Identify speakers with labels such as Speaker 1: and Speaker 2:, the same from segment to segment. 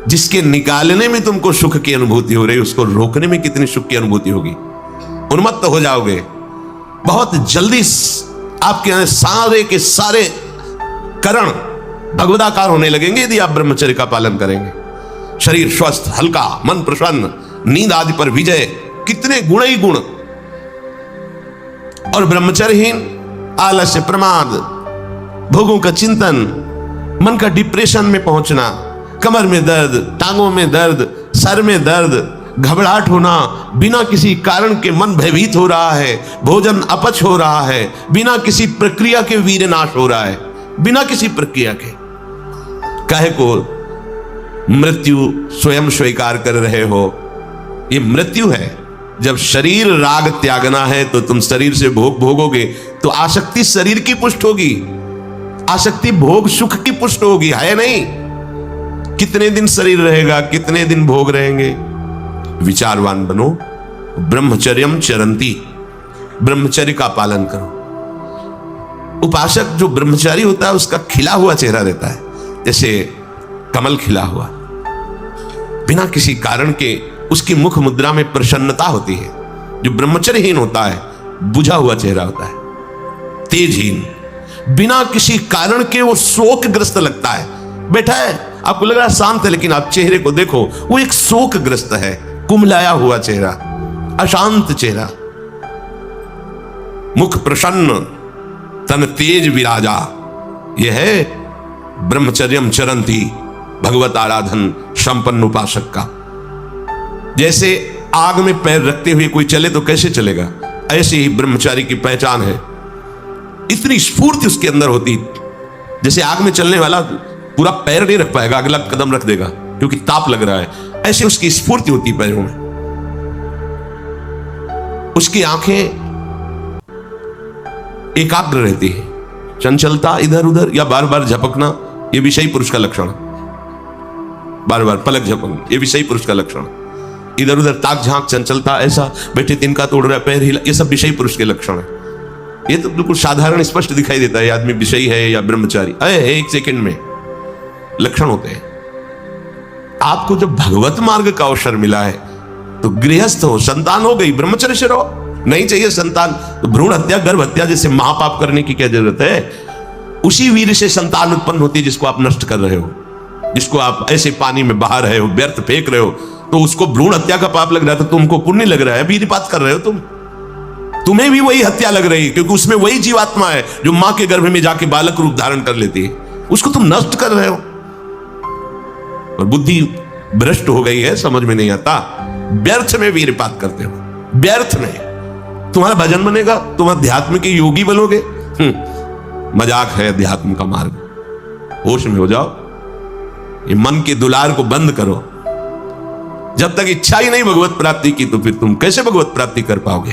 Speaker 1: जिसके निकालने में तुमको सुख की अनुभूति हो रही, उसको रोकने में कितनी सुख की अनुभूति होगी। उन्मत्त हो जाओगे। बहुत जल्दी आपके सारे के सारे करण भगवदाकार होने लगेंगे यदि आप ब्रह्मचर्य का पालन करेंगे। शरीर स्वस्थ, हल्का, मन प्रसन्न, नींद आदि पर विजय, कितने गुण ही गुण। और ब्रह्मचर्यहीन आलस्य, प्रमाद, भोगों का चिंतन, मन का डिप्रेशन में पहुंचना, कमर में दर्द, टांगों में दर्द, सर में दर्द, घबराहट होना, बिना किसी कारण के मन भयभीत हो रहा है, भोजन अपच हो रहा है, बिना किसी प्रक्रिया के वीर्य नाश हो रहा है, बिना किसी प्रक्रिया के। काहे को मृत्यु स्वयं स्वीकार कर रहे हो? ये मृत्यु है। जब शरीर राग त्यागना है तो तुम शरीर से भोग भोगोगे तो आसक्ति शरीर की पुष्ट होगी, आसक्ति भोग सुख की पुष्ट होगी, है नहीं? कितने दिन शरीर रहेगा, कितने दिन भोग रहेंगे? विचारवान बनो। ब्रह्मचर्यम चरंती, ब्रह्मचर्य का पालन करो। उपासक जो ब्रह्मचारी होता है उसका खिला हुआ चेहरा रहता है, जैसे कमल खिला हुआ, बिना किसी कारण के उसकी मुख मुद्रा में प्रसन्नता होती है। जो ब्रह्मचर्यहीन होता है बुझा हुआ चेहरा होता है, तेजहीन, बिना किसी कारण के वो शोकग्रस्त लगता है। बैठा है, आपको लग रहा है शांत है, लेकिन आप चेहरे को देखो, वो एक शोकग्रस्त है, कुमलाया हुआ चेहरा, अशांत चेहरा, मुख प्रसन्न, तन तेज विराजा। यह है ब्रह्मचर्यम चरंती, भगवत आराधन संपन्न उपासक का। जैसे आग में पैर रखते हुए कोई चले तो कैसे चलेगा, ऐसे ही ब्रह्मचारी की पहचान है। इतनी स्फूर्ति उसके अंदर होती, जैसे आग में चलने वाला पूरा पैर नहीं रख पाएगा, अगला कदम रख देगा क्योंकि ताप लग रहा है, ऐसे उसकी स्फूर्ति होती पैरों में। उसकी आंखें एकाग्र रहती है, चंचलता इधर उधर या बार बार झपकना यह विषयी पुरुष का लक्षण, बार बार पलक झपकना यह विषयी पुरुष का लक्षण, इधर उधर ताक झांक, चंचलता, ऐसा बैठे तिनका तोड़ रहा है, पैर हिला, ये सब विषयी पुरुष के लक्षण है। ये तो बिल्कुल साधारण स्पष्ट दिखाई देता है आदमी विषयी है या ब्रह्मचारी है, एक सेकंड में लक्षण होते हैं। आपको जब भगवत मार्ग का अवसर मिला है तो गृहस्थ हो, संतान हो गई, ब्रह्मचर्य से रहो। नहीं चाहिए संतान तो भ्रूण हत्या, गर्भ हत्या जैसे महापाप करने की क्या जरूरत है? उसी वीर से संतान उत्पन्न होती है जिसको आप नष्ट कर रहे हो, जिसको आप ऐसे पानी में बहा रहे हो, व्यर्थ फेंक रहे हो, तो उसको भ्रूण हत्या का पाप लग रहा है, तो तुमको पुण्य लग रहा है, वीरपात कर रहे हो तुम। तुम्हें भी वही हत्या लग रही है क्योंकि उसमें वही जीवात्मा है जो मां के गर्भ में जाके बालक रूप धारण कर लेती है, उसको तुम नष्ट कर रहे हो। और बुद्धि भ्रष्ट हो गई है, समझ में नहीं आता, व्यर्थ में वीरपात करते हो, व्यर्थ में। तुम्हारा भजन बनेगा, तुम अध्यात्म के योगी बनोगे, मजाक है अध्यात्म का मार्ग। होश में हो जाओ, ये मन के दुलार को बंद करो। जब तक इच्छा ही नहीं भगवत प्राप्ति की तो फिर तुम कैसे भगवत प्राप्ति कर पाओगे?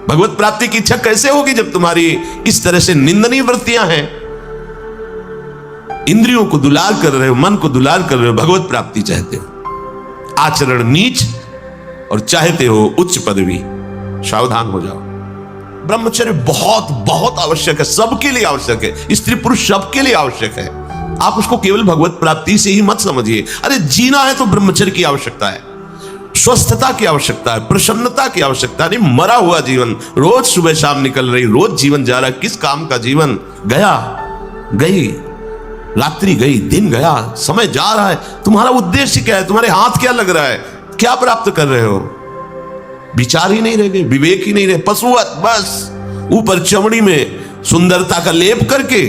Speaker 1: भगवत प्राप्ति की इच्छा कैसे होगी जब तुम्हारी इस तरह से निंदनीय वृत्तियां हैं? इंद्रियों को दुलार कर रहे हो, मन को दुलार कर रहे हो, भगवत प्राप्ति चाहते हो, आचरण नीच और चाहते हो उच्च पदवी। सावधान हो जाओ। ब्रह्मचर्य बहुत बहुत आवश्यक है, सबके लिए आवश्यक है, स्त्री पुरुष सबके लिए आवश्यक है। आप उसको केवल भगवत प्राप्ति से ही मत समझिए। अरे जीना है तो ब्रह्मचर्य की आवश्यकता है, स्वस्थता की आवश्यकता है, प्रसन्नता की आवश्यकता नहीं। मरा हुआ जीवन, रोज सुबह शाम निकल रही, रोज जीवन जा रहा है, किस काम का जीवन? गया, गई रात्रि, गई दिन, गया, समय जा रहा है। तुम्हारा उद्देश्य क्या है? तुम्हारे हाथ क्या लग रहा है? क्या प्राप्त कर रहे हो? विचार ही नहीं रह गए, विवेक ही नहीं रहे, पशुवत बस ऊपर चमड़ी में सुंदरता का लेप करके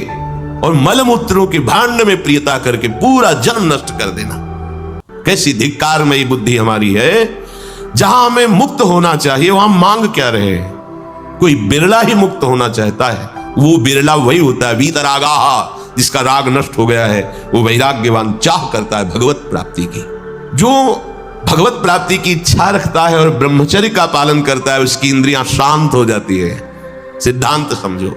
Speaker 1: और मलमूत्रों के भांड में प्रियता करके पूरा जन्म नष्ट कर देना। कैसी धिक्कारमयी बुद्धि हमारी है। जहां हमें मुक्त होना चाहिए वहां मांग क्या रहे? कोई बिरला ही मुक्त होना चाहता है, वो बिरला वही होता है वीतरागा, जिसका राग नष्ट हो गया है, वो वैराग्यवान चाह करता है भगवत प्राप्ति की। जो भगवत प्राप्ति की इच्छा रखता है और ब्रह्मचर्य का पालन करता है, उसकी इंद्रियां शांत हो जाती है। सिद्धांत समझो,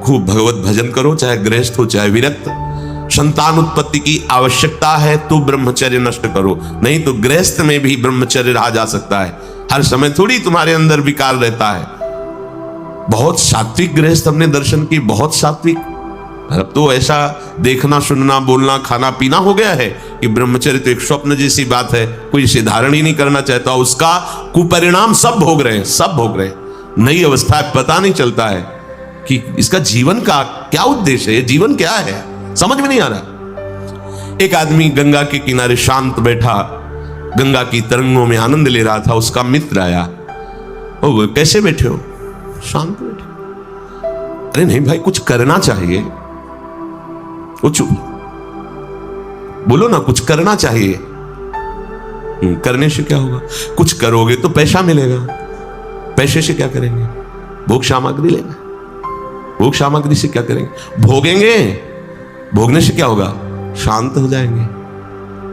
Speaker 1: खूब भगवत भजन करो, चाहे गृहस्थ हो चाहे विरक्त। संतान उत्पत्ति की आवश्यकता है तो ब्रह्मचर्य नष्ट करो, नहीं तो गृहस्थ में भी ब्रह्मचर्य रहा जा सकता है। हर समय थोड़ी तुम्हारे अंदर विकार रहता है। बहुत सात्विक गृहस्थ हमने दर्शन की, बहुत सात्विक, अब तो ऐसा देखना, सुनना, बोलना, खाना पीना हो गया है कि ब्रह्मचर्य तो एक स्वप्न जैसी बात है, कोई इसे धारण ही नहीं करना चाहता। उसका कुपरिणाम सब भोग रहे हैं, सब भोग रहे हैं। नई अवस्था है, पता नहीं चलता है कि इसका जीवन का क्या उद्देश्य है, जीवन क्या है, समझ में नहीं आ रहा। एक आदमी गंगा के किनारे शांत बैठा, गंगा की तरंगों में आनंद ले रहा था। उसका मित्र आया, ओ कैसे बैठे हो? शांत बैठे। अरे नहीं भाई, कुछ करना चाहिए। कुछ बोलो ना, कुछ करना चाहिए। करने से क्या होगा? कुछ करोगे तो पैसा मिलेगा। पैसे से क्या करेंगे? भोग सामग्री लेंगे। भोग सामग्री से क्या करेंगे? भोगेंगे। भोगने से क्या होगा? शांत हो जाएंगे।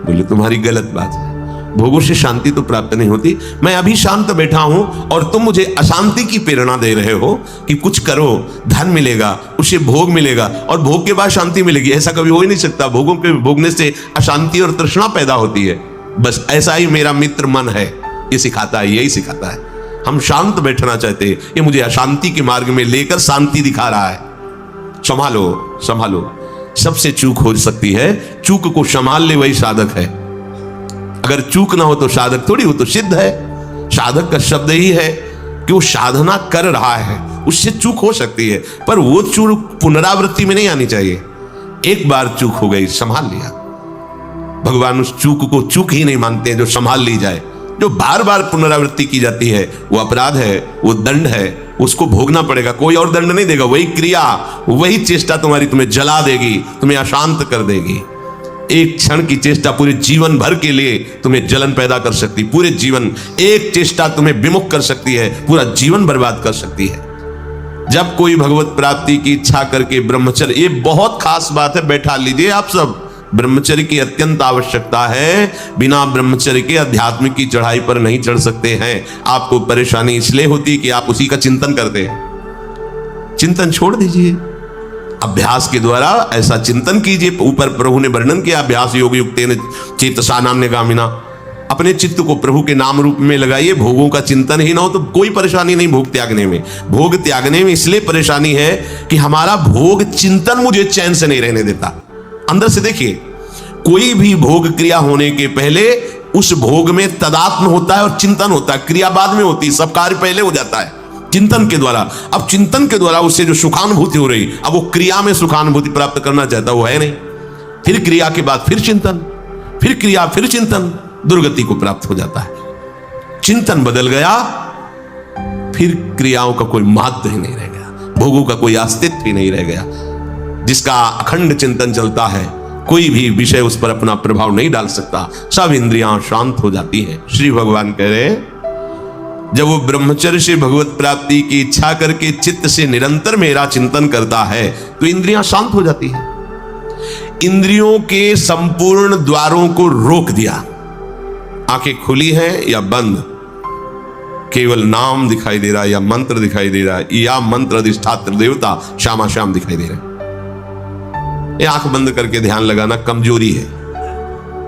Speaker 1: बोले तुम्हारी गलत बात है, भोगों से शांति तो प्राप्त नहीं होती। मैं अभी शांत बैठा हूं और तुम मुझे अशांति की प्रेरणा दे रहे हो कि कुछ करो, धन मिलेगा, उसे भोग मिलेगा और भोग के बाद शांति मिलेगी। ऐसा कभी हो ही नहीं सकता। भोगों के भोगने से अशांति और तृष्णा पैदा होती है। बस ऐसा ही मेरा मित्र मन है, ये सिखाता है, यही सिखाता है। हम शांत बैठना चाहते हैं, ये मुझे अशांति के मार्ग में लेकर शांति दिखा रहा है। संभालो, संभालो। सबसे चूक हो सकती है, चूक को संभाल ले वही साधक है। अगर चूक ना हो तो साधक थोड़ी, वो तो सिद्ध है। साधक का शब्द ही है कि वो साधना कर रहा है, उससे चूक हो सकती है, पर वो चूक पुनरावृत्ति में नहीं आनी चाहिए। एक बार चूक हो गई, संभाल लिया। भगवान उस चूक को चूक ही नहीं मानते जो संभाल ली जाए। जो बार बार पुनरावृत्ति की जाती है वो अपराध है, वो दंड है, उसको भोगना पड़ेगा। कोई और दंड नहीं देगा। वही क्रिया, वही चेष्टा तुम्हें जला देगी, तुम्हें अशांत कर देगी। एक क्षण की चेष्टा पूरे जीवन भर के लिए तुम्हें जलन पैदा कर सकती। पूरे जीवन एक चेष्टा तुम्हें विमुख कर सकती है, पूरा जीवन बर्बाद कर सकती है। जब कोई भगवत प्राप्ति की इच्छा करके ब्रह्मचर्य, ये बहुत खास बात है, बैठा लीजिए आप सब। ब्रह्मचर्य की अत्यंत आवश्यकता है। बिना ब्रह्मचर्य के आध्यात्म की चढ़ाई पर नहीं चढ़ सकते हैं। आपको परेशानी इसलिए होती है कि आप उसी का चिंतन करते हैं। चिंतन छोड़ दीजिए, अभ्यास के द्वारा ऐसा चिंतन कीजिए। ऊपर प्रभु ने वर्णन किया, अभ्यास योग युक्तेन चेतसा नाम्ने गामिना। अपने चित्त को प्रभु के नाम रूप में लगाइए। भोगों का चिंतन ही ना हो तो कोई परेशानी नहीं भोग त्यागने में। भोग त्यागने में इसलिए परेशानी है कि हमारा भोग चिंतन मुझे चैन से नहीं रहने देता। अंदर से देखिए, कोई भी भोग क्रिया होने के पहले उस भोग में तदात्म होता है और चिंतन होता है। क्रिया बाद में होती है, सब कार्य पहले हो जाता है चिंतन के द्वारा। अब चिंतन के द्वारा उससे जो सुखानुभूति हो रही, अब वो क्रिया में सुखानुभूति प्राप्त करना चाहता, वो है नहीं। फिर क्रिया के बाद फिर चिंतन, फिर क्रिया, फिर चिंतन, दुर्गति को प्राप्त हो जाता है। चिंतन बदल गया, फिर क्रियाओं का कोई महत्व ही नहीं रह गया, भोगों का कोई अस्तित्व ही नहीं रह गया। जिसका अखंड चिंतन चलता है, कोई भी विषय उस पर अपना प्रभाव नहीं डाल सकता। सब इंद्रियां शांत हो जाती हैं। श्री भगवान कह रहे हैं, जब वो ब्रह्मचर्य से भगवत प्राप्ति की इच्छा करके चित्त से निरंतर मेरा चिंतन करता है तो इंद्रियां शांत हो जाती हैं। इंद्रियों के संपूर्ण द्वारों को रोक दिया। आंखें खुली हैं या बंद, केवल नाम दिखाई दे रहा है या मंत्र दिखाई दे रहा है, या मंत्र अधिष्ठात्र देवता श्यामा श्याम दिखाई दे रहे हैं। ये आंख बंद करके ध्यान लगाना कमजोरी है,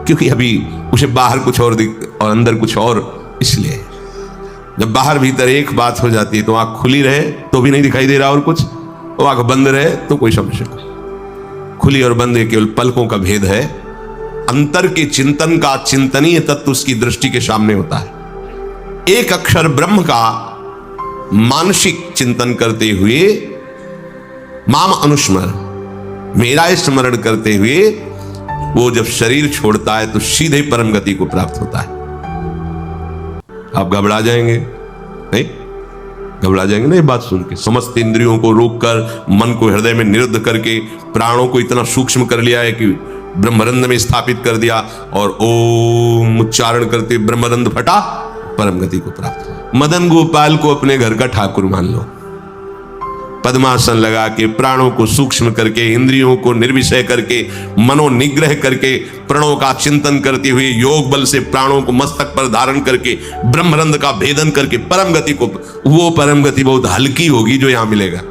Speaker 1: क्योंकि अभी उसे बाहर कुछ और और अंदर कुछ और। इसलिए जब बाहर भीतर एक बात हो जाती है तो आंख खुली रहे तो भी नहीं दिखाई दे रहा और कुछ, और आंख बंद रहे तो कोई समस्या नहीं। खुली और बंद केवल पलकों का भेद है। अंतर के चिंतन का चिंतनीय तत्व उसकी दृष्टि के सामने होता है। एक अक्षर ब्रह्म का मानसिक चिंतन करते हुए, माम अनुस्मर, मेरा स्मरण करते हुए वो जब शरीर छोड़ता है तो सीधे परम गति को प्राप्त होता है। आप घबरा जाएंगे नहीं? घबरा जाएंगे नहीं बात सुन के? समस्त इंद्रियों को रोककर, मन को हृदय में निरुद्ध करके, प्राणों को इतना सूक्ष्म कर लिया है कि ब्रह्मरंध में स्थापित कर दिया, और ओम उच्चारण करते ब्रह्मरंध फटा, परम गति को प्राप्त। मदन गोपाल को अपने घर का ठाकुर मान लो। पद्मासन लगा के, प्राणों को सूक्ष्म करके, इंद्रियों को निर्विषय करके, मनोनिग्रह करके, प्रणों का चिंतन करते हुए, योग बल से प्राणों को मस्तक पर धारण करके, ब्रह्मरंध का भेदन करके परम गति को, वो परम गति बहुत हल्की होगी जो यहां मिलेगा।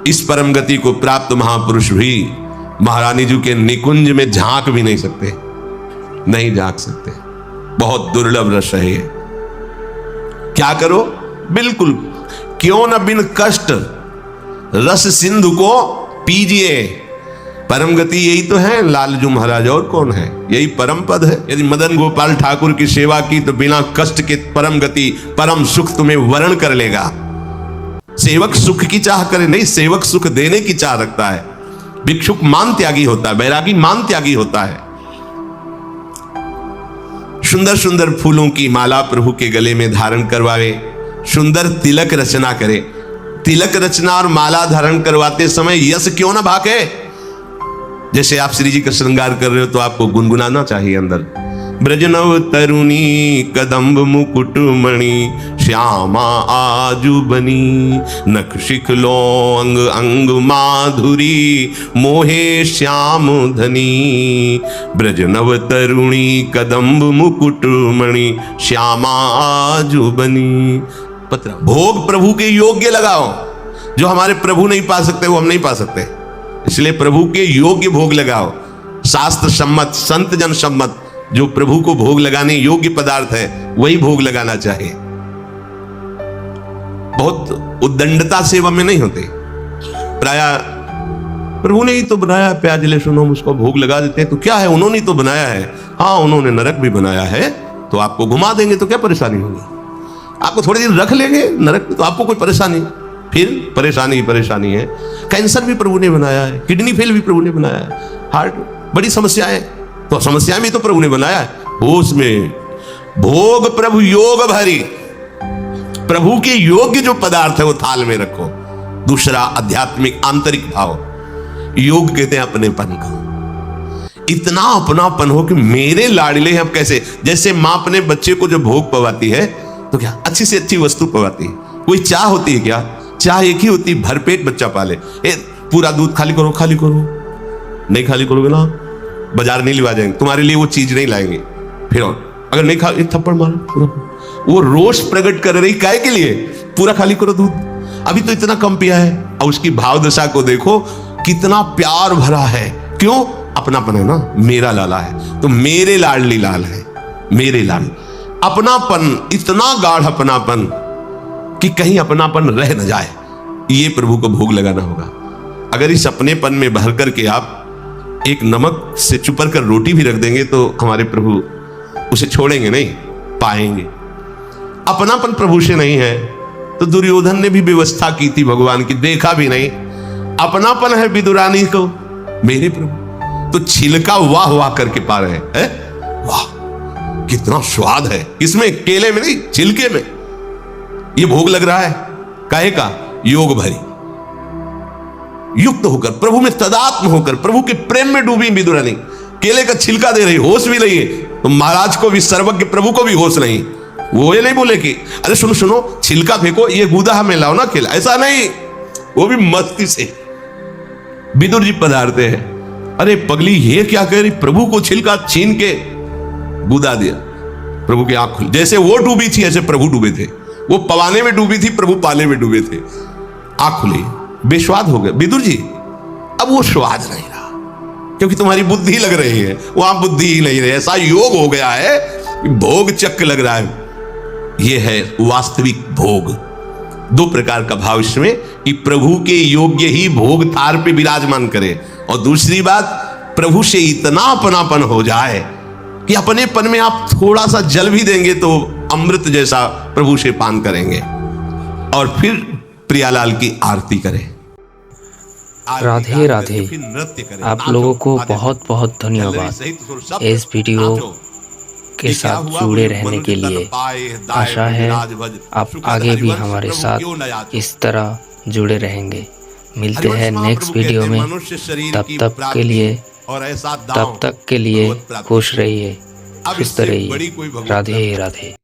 Speaker 1: इस परम गति को प्राप्त महापुरुष भी महारानी जी के निकुंज में झांक भी नहीं सकते, नहीं झांक सकते। बहुत दुर्लभ रस है ये। क्या करो? बिल्कुल क्यों न बिन कष्ट रस सिंधु को पीजिए। परम गति यही तो है लालजू महाराज, और कौन है? यही परम पद है। यदि मदन गोपाल ठाकुर की सेवा की तो बिना कष्ट के परम गति, परम सुख तुम्हें वर्ण कर लेगा। सेवक सुख की चाह करे नहीं, सेवक सुख देने की चाह रखता है। भिक्षुक मान त्यागी होता है, बैरागी मान त्यागी होता है। सुंदर सुंदर फूलों की माला प्रभु के गले में धारण करवावे, सुंदर तिलक रचना करे। तिलक रचना और माला धारण करवाते समय यश क्यों ना भागे? जैसे आप श्री जी का श्रृंगार कर रहे हो तो आपको गुनगुनाना चाहिए अंदर। ब्रजनव तरुणी कदम्ब मुकुट मणि, श्यामा आजू बनी, नख शिखलो अंग अंग माधुरी, मोहे श्याम धनी। ब्रजनव तरुणी कदम्ब मुकुट मणि, श्यामा आजू बनी। पत्र भोग प्रभु के योग्य लगाओ। जो हमारे प्रभु नहीं पा सकते वो हम नहीं पा सकते, इसलिए प्रभु के योग्य भोग लगाओ। शास्त्र सम्मत, संत जन सम्मत जो प्रभु को भोग लगाने योग्य पदार्थ है वही भोग लगाना चाहिए। बहुत उद्दंडता सेवा में नहीं होते। प्राय प्रभु ने ही तो बनाया, प्याज लहसुन हम उसको भोग लगा देते हैं तो क्या है, उन्होंने तो बनाया है। हाँ, उन्होंने नरक भी बनाया है तो आपको घुमा देंगे तो क्या परेशानी होगी? आपको थोड़ी देर रख लेंगे नरक में तो आपको कोई परेशानी, फिर परेशानी ही परेशानी है। कैंसर भी प्रभु ने बनाया है, किडनी फेल भी प्रभु ने बनाया है, हार्ट, बड़ी समस्याएं तो समस्याएं भी तो प्रभु ने बनाया है। होश में भोग प्रभु योग भरी, प्रभु के योग्य जो पदार्थ है वो थाल में रखो। दूसरा आध्यात्मिक आंतरिक भाव, योग कहते हैं अपनेपन को। इतना अपनापन हो कि मेरे लाडले हैं। अब कैसे? जैसे मां अपने बच्चे को जो भोग पवाती है तो क्या अच्छी से अच्छी वस्तु पवाती है। कोई चाह होती है क्या? चाह एक ही होती, भरपेट बच्चा पाले। पूरा दूध खाली करो, खाली करो, नहीं खाली करोगे ना बाजार नहीं लिवा जाएंगे, तुम्हारे लिए वो चीज नहीं लाएंगे। फिर और अगर नहीं खा, एक थप्पड़ मारो पूरा। वो रोष प्रकट कर रही काय के लिए? पूरा खाली करो दूध, अभी तो इतना कम पिया है। और उसकी भाव दशा को देखो कितना प्यार भरा है। क्यों? अपनापन है ना, मेरा लाला है तो मेरे लाडली लाल है, मेरे लाल। अपनापन, इतना गाढ़ अपनापन कि कहीं अपनापन रह न जाए, ये प्रभु को भोग लगाना होगा। अगर इस अपनेपन में भर करके आप एक नमक से चुपर कर रोटी भी रख देंगे तो हमारे प्रभु उसे छोड़ेंगे नहीं, पाएंगे। अपनापन प्रभु से नहीं है तो दुर्योधन ने भी व्यवस्था की थी भगवान की, देखा भी नहीं। अपनापन है विदुरानी को मेरे प्रभु, तो छिलका वाह वाह करके पा रहे हैं। वाह कितना स्वाद है इसमें, केले में नहीं छिलके में ये भोग लग रहा है। काहे का? योग भरी, युक्त होकर, प्रभु में तदात्म होकर, प्रभु के प्रेम में डूबी विदुरानी। केले का छिलका दे रही, होश भी नहीं है। तो महाराज को भी, सर्वज्ञ प्रभु को भी होश नहीं। वो ये नहीं बोले कि अरे सुनो सुनो छिलका फेंको, ये गुदा हमें लाओ ना केला, ऐसा नहीं। वो भी मस्ती से विदुर जी पधारते हैं। अरे पगली ये क्या कह रही? प्रभु को छिलका छीन के गुदा दिया। प्रभु की आंख खुली, जैसे वो डूबी थी ऐसे प्रभु डूबे थे। वो पवाने में डूबी थी, प्रभु पाले में डूबे थे। आंख खुली, बेस्वाद हो गए विदुर जी। अब वो स्वाद नहीं रहा क्योंकि तुम्हारी बुद्धि लग रही है, वहां बुद्धि ही नहीं रही। ऐसा योग हो गया है कि भोग चक्क लग रहा है। ये है वास्तविक भोग। दो प्रकार का भाव इसमें कि प्रभु के योग्य ही भोग थार पे विराजमान करे, और दूसरी बात प्रभु से इतना अपनापन हो जाए कि अपनेपन में आप थोड़ा सा जल भी देंगे तो अमृत जैसा प्रभु से पान करेंगे, और फिर प्रियालाल की आरती करें।
Speaker 2: राधे राधे। आप लोगों को बहुत बहुत धन्यवाद इस वीडियो के साथ जुड़े रहने के लिए। आशा है आप आगे भी हमारे साथ इस तरह जुड़े रहेंगे। मिलते हैं नेक्स्ट वीडियो में। तब तक के लिए खुश रहिए, सुस्त रहिए। राधे राधे।